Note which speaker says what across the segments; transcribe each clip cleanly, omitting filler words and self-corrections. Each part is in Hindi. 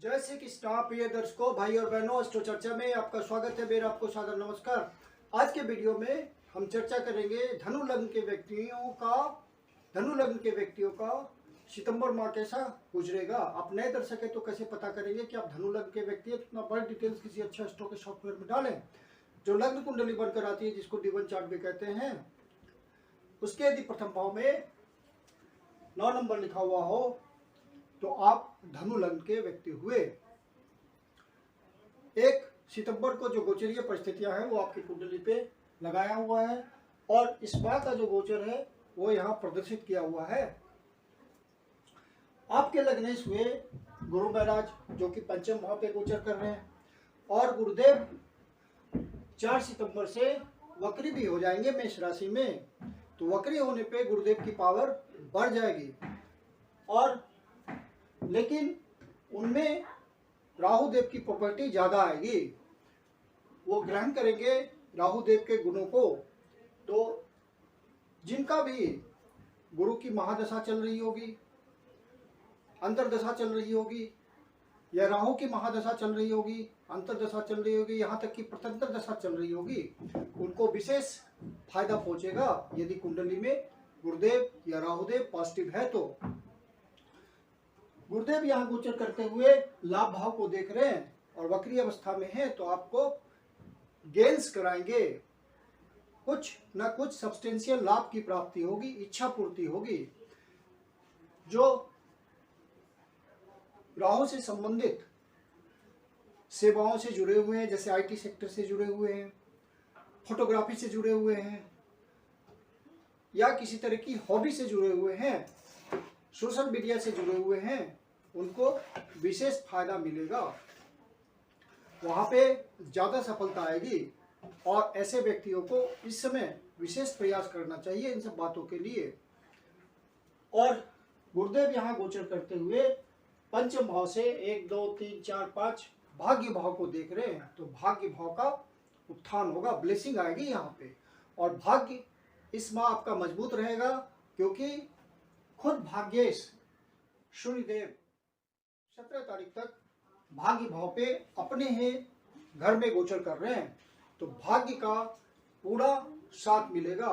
Speaker 1: जय श्री कृष्ण प्रिय दर्शकों, भाई और बहनों, अष्टो चर्चा में आपका स्वागत है। मेरा आपको सादर नमस्कार। आज के वीडियो में हम चर्चा करेंगे धनु लग्न के व्यक्तियों का सितंबर माह कैसा गुजरेगा। आप नए दर्शक है तो कैसे पता करेंगे कि आप धनु लग्न के व्यक्ति है, तो बड़ी डिटेल्स किसी अच्छे अष्टो के सॉफ्टवेयर में डालें जो लग्न कुंडली बनकर आती है, जिसको D1 चार्ट भी कहते हैं। उसके यदि प्रथम भाव में 9 नंबर लिखा हुआ हो तो आप धनु लग्न के व्यक्ति हुए। 1 सितंबर को जो गोचरीय परिस्थितियां हैं वो आपकी कुंडली पे लगाया हुआ है और इस बार का जो गोचर है वो यहाँ प्रदर्शित किया हुआ है। आपके लग्नेश हुए गुरु महाराज जो कि पंचम भाव पे गोचर कर रहे हैं और गुरुदेव 4 सितंबर से वक्री भी हो जाएंगे मेष राशि में। तो वक्री होने पे गुरुदेव की पावर बढ़ जाएगी और लेकिन उनमें राहु देव की प्रॉपर्टी ज्यादा आएगी। वो ग्रहण करेंगे राहु देव के गुणों को। तो जिनका भी गुरु की महादशा चल रही होगी, अंतरदशा चल रही होगी या राहु की महादशा चल रही होगी, अंतरदशा चल रही होगी, यहाँ तक कि प्रत्यंतर दशा चल रही होगी, उनको विशेष फायदा पहुंचेगा यदि कुंडली में गुरुदेव या राहुदेव पॉजिटिव है। तो गुरुदेव यहाँ गोचर करते हुए लाभ भाव को देख रहे हैं और वक्री अवस्था में है, तो आपको गेन्स कराएंगे, कुछ न कुछ सब्सटेंशियल लाभ की प्राप्ति होगी, इच्छा पूर्ति होगी। जो राहु से संबंधित सेवाओं से जुड़े हुए हैं, जैसे IT सेक्टर से जुड़े हुए हैं, फोटोग्राफी से जुड़े हुए हैं या किसी तरह की हॉबी से जुड़े हुए हैं, सोशल मीडिया से जुड़े हुए हैं, उनको विशेष फायदा मिलेगा। वहाँ पे ज़्यादा सफलता आएगी और ऐसे व्यक्तियों को इस समय विशेष प्रयास करना चाहिए इन सब बातों के लिए। और गुरुदेव यहाँ गोचर करते हुए पंचम भाव से 1 2 3 4 5 भाग्य भाव को देख रहे हैं, तो भाग्य भाव का उत्थान होगा, ब्लेसिंग आएगी यहाँ पे। और भाग्य इस माह आपका मजबूत रहेगा क्योंकि खुद भाग्येश सूर्यदेव 17 तारीख तक भाग्य भाव पे अपने ही घर में गोचर कर रहे हैं। तो भाग्य का पूरा साथ मिलेगा,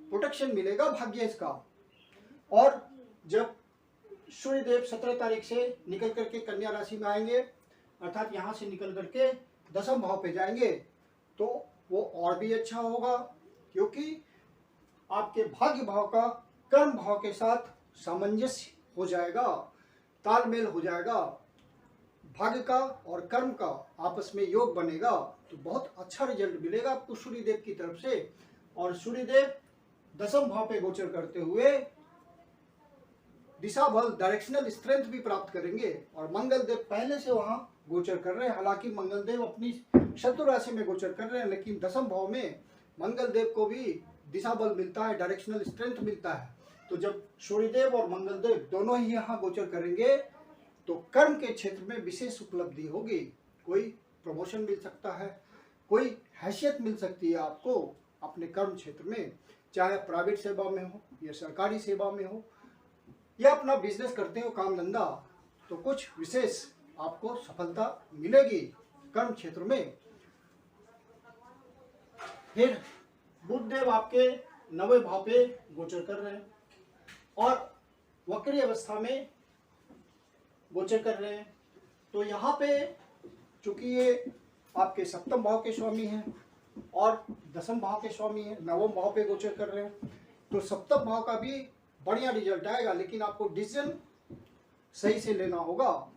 Speaker 1: प्रोटेक्शन मिलेगा भाग्येश का। और जब सूर्यदेव 17 तारीख से निकल करके कन्या राशि में आएंगे, अर्थात यहाँ से निकल करके दशम भाव पे जाएंगे, तो वो और भी अच्छा होगा क्योंकि आपके भाग्य भाव का कर्म भाव के साथ सामंजस्य हो जाएगा, तालमेल हो जाएगा, भाग्य का और कर्म का आपस में योग बनेगा। तो बहुत अच्छा रिजल्ट मिलेगा आपको सूर्यदेव की तरफ से। और सूर्यदेव दशम भाव पे गोचर करते हुए दिशा बल, डायरेक्शनल स्ट्रेंथ भी प्राप्त करेंगे। और मंगल देव पहले से वहां गोचर कर रहे हैं, हालांकि मंगल देव अपनी शत्रु राशि में गोचर कर रहे हैं, लेकिन दशम भाव में मंगल देव को भी दिशा बल मिलता है, डायरेक्शनल स्ट्रेंथ मिलता है। तो जब सूर्यदेव और मंगल देव दोनों ही यहाँ गोचर करेंगे तो कर्म के क्षेत्र में विशेष उपलब्धि होगी। कोई प्रमोशन मिल सकता है, कोई हैसियत मिल सकती है आपको अपने कर्म क्षेत्र में, चाहे प्राइवेट सेवा में हो या सरकारी सेवा में हो या अपना बिजनेस करते हो, काम धंधा, तो कुछ विशेष आपको सफलता मिलेगी कर्म क्षेत्र में। फिर बुधदेव आपके 9वें भाव पे गोचर कर रहे हैं और वक्री अवस्था में गोचर कर रहे हैं। तो यहाँ पे चूंकि ये आपके सप्तम भाव के स्वामी हैं और दशम भाव के स्वामी हैं, 9वें भाव पे गोचर कर रहे हैं, तो सप्तम भाव का भी बढ़िया रिजल्ट आएगा। लेकिन आपको डिसीजन सही से लेना होगा,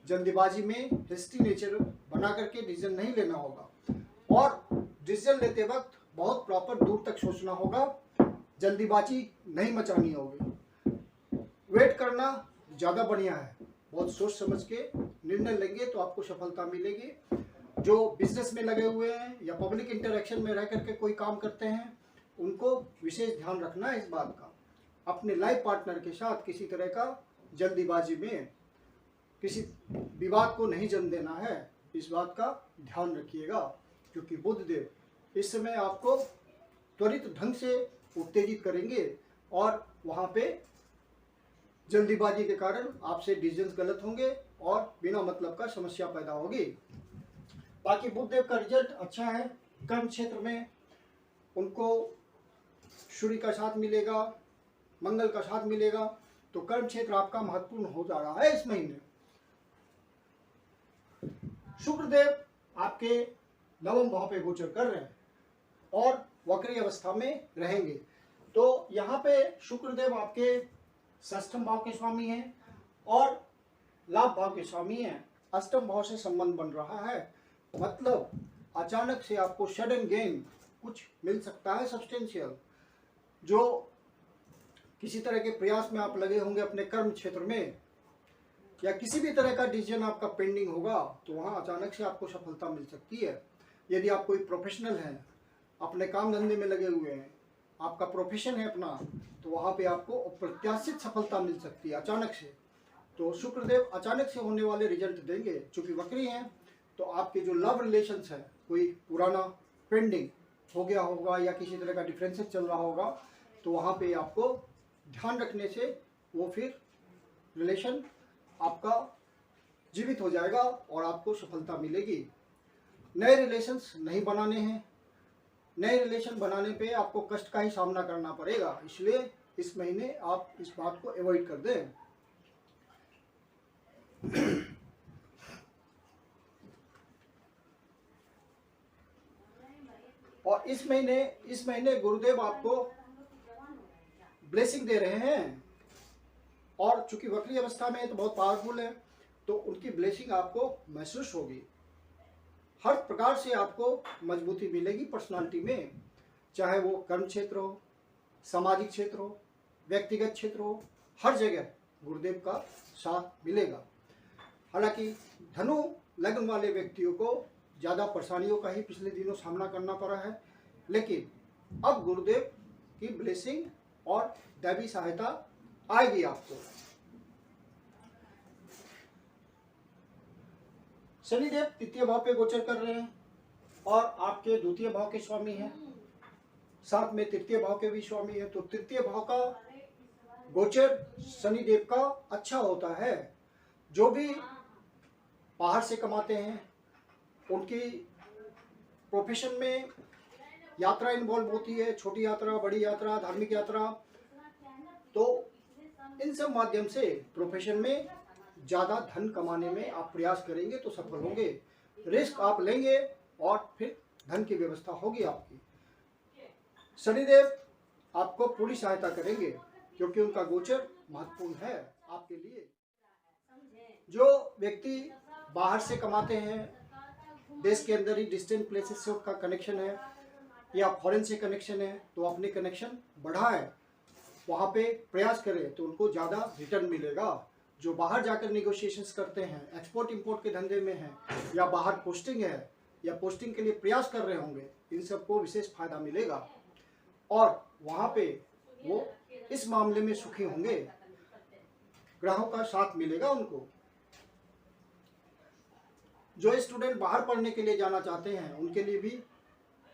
Speaker 1: जल्दीबाजी में हिस्ट्री नेचर बना करके डिसीजन नहीं लेना होगा और डिसीजन लेते वक्त बहुत प्रॉपर दूर तक सोचना होगा, जल्दीबाजी नहीं मचानी होगी। वेट करना ज़्यादा बढ़िया है, बहुत सोच समझ के निर्णय लेंगे तो आपको सफलता मिलेगी। जो बिजनेस में लगे हुए हैं या पब्लिक इंटरेक्शन में रह करके कोई काम करते हैं, उनको विशेष ध्यान रखना है इस बात का। अपने लाइफ पार्टनर के साथ किसी तरह का जल्दीबाजी में किसी विवाद को नहीं जन्म देना है, इस बात का ध्यान रखिएगा। क्योंकि बुधदेव इस समय आपको त्वरित ढंग से उत्तेजित करेंगे और वहाँ पे जल्दीबाजी के कारण आपसे डिसीजंस गलत होंगे और बिना मतलब का समस्या पैदा होगी। बाकी बुधदेव का रिजल्ट अच्छा है। कर्म क्षेत्र में उनको सूर्य का साथ मिलेगा, मंगल का साथ मिलेगा, तो कर्म क्षेत्र आपका महत्वपूर्ण हो जा रहा है इस महीने। शुक्रदेव आपके नवम भाव पे गोचर कर रहे हैं और वक्री अवस्था में रहेंगे। तो यहाँ पे शुक्रदेव आपके षष्ठम भाव के स्वामी हैं और लाभ भाव के स्वामी हैं। अष्टम भाव से संबंध बन रहा है, मतलब अचानक से आपको सडन गेन कुछ मिल सकता है सब्सटेंशियल। जो किसी तरह के प्रयास में आप लगे होंगे अपने कर्म क्षेत्र में, या किसी भी तरह का डिसीजन आपका पेंडिंग होगा, तो वहाँ अचानक से आपको सफलता मिल सकती है। यदि आप कोई प्रोफेशनल हैं, अपने काम धंधे में लगे हुए हैं, आपका प्रोफेशन है अपना, तो वहाँ पे आपको अप्रत्याशित सफलता मिल सकती है अचानक से। तो शुक्रदेव अचानक से होने वाले रिजल्ट देंगे। चूँकि वक्री हैं तो आपके जो लव रिलेशंस है, कोई पुराना पेंडिंग हो गया होगा या किसी तरह का डिफरेंसेस चल रहा होगा, तो वहाँ पे आपको ध्यान रखने से वो फिर रिलेशन आपका जीवित हो जाएगा और आपको सफलता मिलेगी। नए रिलेशंस नहीं बनाने हैं, नए रिलेशन बनाने पे आपको कष्ट का ही सामना करना पड़ेगा, इसलिए इस महीने आप इस बात को अवॉइड कर दें। और इस महीने गुरुदेव आपको ब्लेसिंग दे रहे हैं, और चूंकि वक्री अवस्था में है तो बहुत पावरफुल है, तो उनकी ब्लेसिंग आपको महसूस होगी। हर प्रकार से आपको मजबूती मिलेगी पर्सनालिटी में, चाहे वो कर्म क्षेत्र हो, सामाजिक क्षेत्र हो, व्यक्तिगत क्षेत्र हो, हर जगह गुरुदेव का साथ मिलेगा। हालांकि धनु लग्न वाले व्यक्तियों को ज़्यादा परेशानियों का ही पिछले दिनों सामना करना पड़ा है, लेकिन अब गुरुदेव की ब्लेसिंग और दैवी सहायता आएगी आपको। शनिदेव तृतीय भाव पे गोचर कर रहे हैं और आपके द्वितीय भाव के स्वामी हैं, साथ में तृतीय भाव के भी स्वामी हैं। तो तृतीय भाव का गोचर शनिदेव का अच्छा होता है। जो भी बाहर से कमाते हैं, उनकी प्रोफेशन में यात्रा इन्वॉल्व होती है, छोटी यात्रा, बड़ी यात्रा, धार्मिक यात्रा, तो इन सब माध्यम से प्रोफेशन में ज़्यादा धन कमाने में आप प्रयास करेंगे तो सफल होंगे। रिस्क आप लेंगे और फिर धन की व्यवस्था होगी आपकी। शनिदेव आपको पूरी सहायता करेंगे क्योंकि उनका गोचर महत्वपूर्ण है आपके लिए। जो व्यक्ति बाहर से कमाते हैं, देश के अंदर ही डिस्टेंट प्लेसेस से उसका कनेक्शन है या फॉरेन से कनेक्शन है, तो अपने कनेक्शन बढ़ाएं, वहाँ पे प्रयास करें तो उनको ज़्यादा रिटर्न मिलेगा। जो बाहर जाकर निगोशिएशंस करते हैं, एक्सपोर्ट इंपोर्ट के धंधे में हैं, या बाहर पोस्टिंग है या पोस्टिंग के लिए प्रयास कर रहे होंगे, इन सबको विशेष फायदा मिलेगा और वहाँ पे वो इस मामले में सुखी होंगे, ग्रहों का साथ मिलेगा उनको। जो स्टूडेंट बाहर पढ़ने के लिए जाना चाहते हैं, उनके लिए भी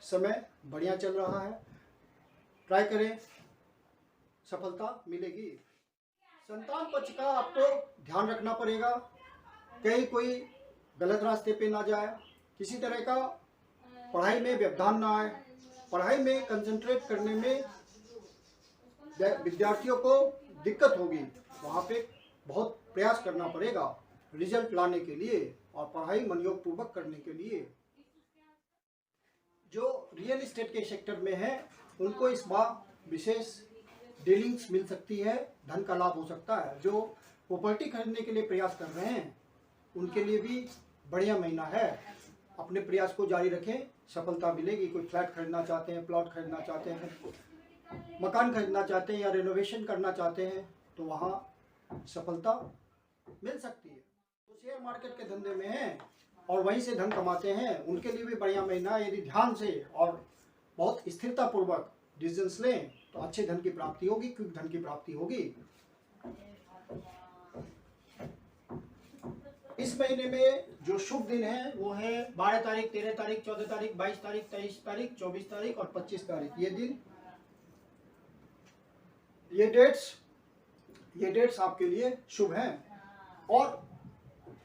Speaker 1: समय बढ़िया चल रहा है, ट्राई करें, सफलता मिलेगी। संतान पक्ष का आपको ध्यान रखना पड़ेगा, कहीं कोई गलत रास्ते पे ना जाए, किसी तरह का पढ़ाई में व्यवधान ना आए, पढ़ाई में कंसंट्रेट करने में विद्यार्थियों को दिक्कत होगी, वहाँ पे बहुत प्रयास करना पड़ेगा रिजल्ट लाने के लिए और पढ़ाई मनयोग पूर्वक करने के लिए। जो रियल एस्टेट के सेक्टर में है, उनको इस बार विशेष डीलिंग्स मिल सकती है, धन का लाभ हो सकता है। जो प्रॉपर्टी खरीदने के लिए प्रयास कर रहे हैं, उनके लिए भी बढ़िया महीना है। अपने प्रयास को जारी रखें, सफलता मिलेगी। कोई फ्लैट खरीदना चाहते हैं, प्लॉट खरीदना चाहते हैं, मकान खरीदना चाहते हैं या रेनोवेशन करना चाहते हैं, तो वहाँ सफलता मिल सकती है। तो शेयर मार्केट के धंधे में हैं और वहीं से धन कमाते हैं, उनके लिए भी बढ़िया महीना। यदि ध्यान से और बहुत स्थिरता पूर्वक डिसीजंस लें तो अच्छे धन की प्राप्ति होगी, क्विक धन की प्राप्ति होगी। इस महीने में जो शुभ दिन है वो है 12 तारीख, 13 तारीख, 14 तारीख, 22 तारीख, 23 तारीख, 24 तारीख और 25 तारीख। ये दिन, ये डेट्स ये डेट्स आपके लिए शुभ हैं। और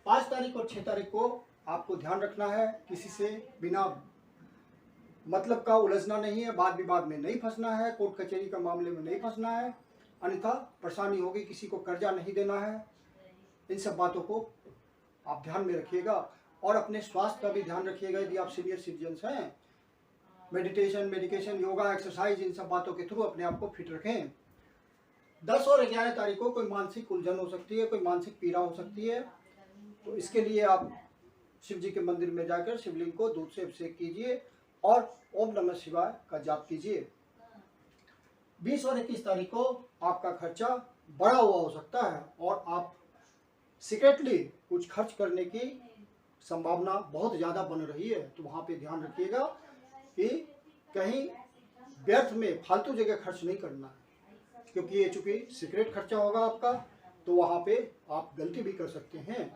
Speaker 1: 5 तारीख और 6 तारीख को आपको ध्यान रखना है, किसी से बिना मतलब का उलझना नहीं है, वाद विवाद में नहीं फंसना है, कोर्ट कचहरी का मामले में नहीं फंसना है, अन्यथा परेशानी होगी। किसी को कर्जा नहीं देना है। इन सब बातों को आप ध्यान में रखिएगा और अपने स्वास्थ्य का भी ध्यान रखिएगा। यदि आप सीनियर सिटीजन्स हैं, मेडिटेशन, मेडिकेशन, योगा, एक्सरसाइज, इन सब बातों के थ्रू अपने आप को फिट रखें। 10 और 11 तारीख को कोई मानसिक उलझन हो सकती है, कोई मानसिक पीड़ा हो सकती है, तो इसके लिए आप शिव जी के मंदिर में जाकर शिवलिंग को दूध से अभिषेक कीजिए और ओम नमः शिवाय का जाप कीजिए। 20 और 21 तारीख को आपका खर्चा बढ़ा हुआ हो सकता है और आप सीक्रेटली कुछ खर्च करने की संभावना बहुत ज़्यादा बन रही है, तो वहाँ पे ध्यान रखिएगा कि कहीं व्यर्थ में फालतू जगह खर्च नहीं करना है, क्योंकि ये चूँकि सीक्रेट खर्चा होगा आपका, तो वहाँ पे आप गलती भी कर सकते हैं।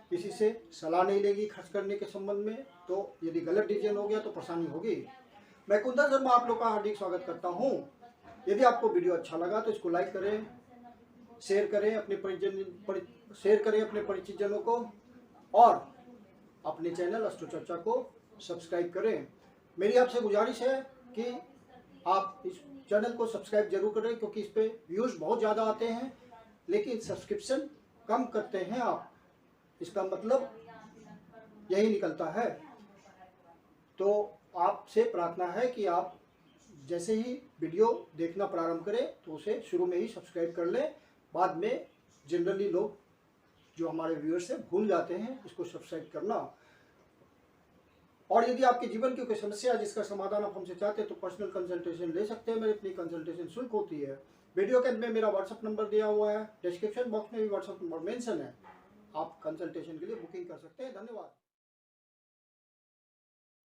Speaker 1: किसी से सलाह नहीं लेगी खर्च करने के संबंध में, तो यदि गलत डिसीजन हो गया तो परेशानी होगी। मैं कुंदन शर्मा आप लोग का हार्दिक स्वागत करता हूँ। यदि आपको वीडियो अच्छा लगा तो इसको लाइक करें, शेयर करें अपने परिचितजनों को और अपने चैनल अष्टो चर्चा को सब्सक्राइब करें। मेरी आपसे गुजारिश है कि आप इस चैनल को सब्सक्राइब जरूर करें, क्योंकि इस पे व्यूज़ बहुत ज़्यादा आते हैं लेकिन सब्सक्रिप्शन कम करते हैं आप। इसका मतलब यही निकलता है। तो आपसे प्रार्थना है कि आप जैसे ही वीडियो देखना प्रारंभ करें तो उसे शुरू में ही सब्सक्राइब कर लें। बाद में जनरली लोग जो हमारे व्यूअर्स हैं भूल जाते हैं इसको सब्सक्राइब करना। और यदि आपके जीवन की कोई समस्या है जिसका समाधान आप हमसे चाहते हैं तो पर्सनल कंसल्टेशन ले सकते हैं। मेरी अपनी कंसल्टेशन शुल्क होती है। वीडियो के अंत में मेरा व्हाट्सअप नंबर दिया हुआ है, डिस्क्रिप्शन बॉक्स में भी व्हाट्सअप नंबर मेंशन है। आप कंसल्टेशन के लिए बुकिंग कर सकते हैं। धन्यवाद।